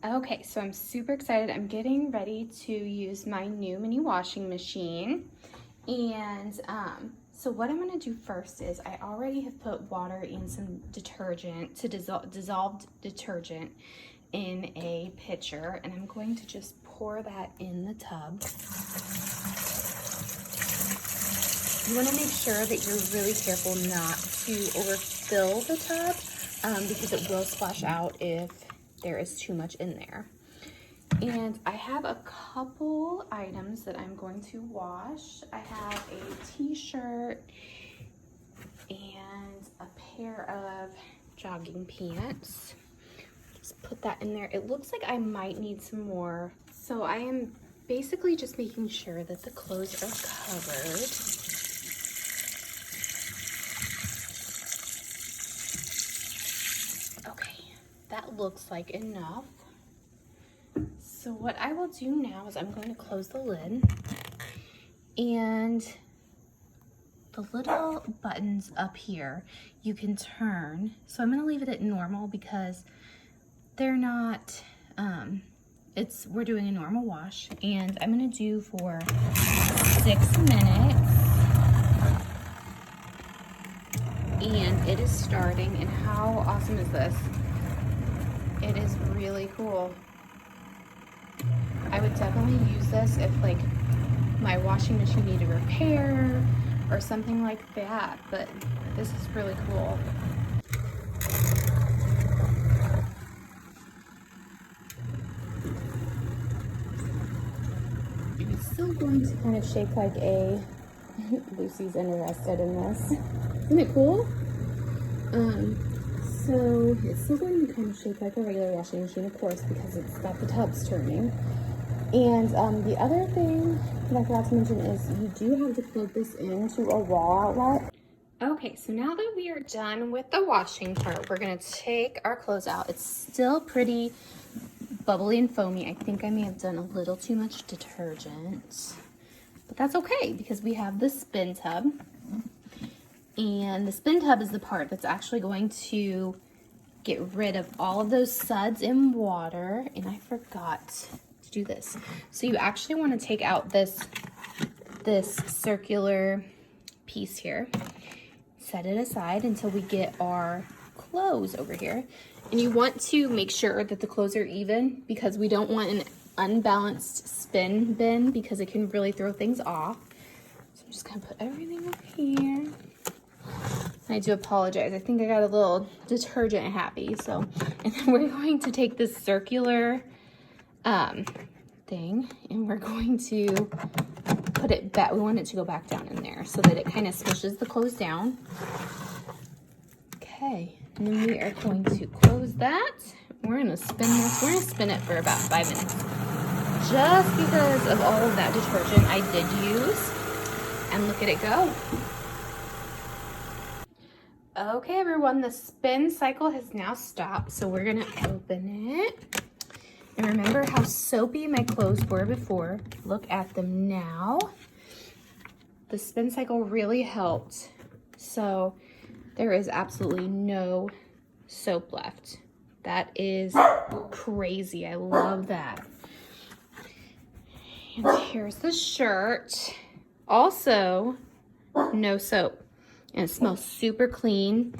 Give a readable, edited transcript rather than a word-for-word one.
Okay, so I'm super excited. I'm getting ready to use my new mini washing machine. And so what I'm gonna do first is I already have put water and some detergent, to dissolved detergent in a pitcher, and I'm going to just pour that in the tub. You wanna make sure that you're really careful not to overfill the tub because it will splash out if there is too much in there. And I have a couple items that I'm going to wash. I have a t-shirt and a pair of jogging pants. Just put that in there. It looks like I might need some more. So I am basically just making sure that the clothes are covered. Okay, that looks like enough. So what I will do now is I'm going to close the lid, and the little buttons up here you can turn. So I'm going to leave it at normal because they're not, we're doing a normal wash, and I'm going to do for 6 minutes. And it is starting, and how awesome is this? It is really cool. I would definitely use this if like my washing machine needed repair or something like that, but this is really cool. I'm still going to kind of shake like a, Lucy's interested in this. Isn't it cool? So it's still going to kind of shake like a regular washing machine, of course, because it's got the tubs turning. And the other thing that I forgot to mention is you do have to plug this into a wall outlet. Okay, so now that we are done with the washing part, we're gonna take our clothes out. It's still pretty bubbly and foamy. I think I may have done a little too much detergent, but that's okay because we have the spin tub. And the spin tub is the part that's actually going to get rid of all of those suds in water. And I forgot to do this. So you actually want to take out this circular piece here, set it aside until we get our clothes over here. And you want to make sure that the clothes are even because we don't want an unbalanced spin bin because it can really throw things off. So I'm just gonna put everything over here. I do apologize. I think I got a little detergent happy. So, and then we're going to take this circular thing and we're going to put it back. We want it to go back down in there so that it kind of smushes the clothes down. Okay, and then we are going to close that. We're going to spin this. We're going to spin it for about 5 minutes. Just because of all of that detergent I did use. And look at it go. Okay, everyone, the spin cycle has now stopped, so we're gonna open it. And remember how soapy my clothes were before. Look at them now. The spin cycle really helped. So there is absolutely no soap left. That is crazy. I love that. And here's the shirt. Also, no soap. And it smells super clean.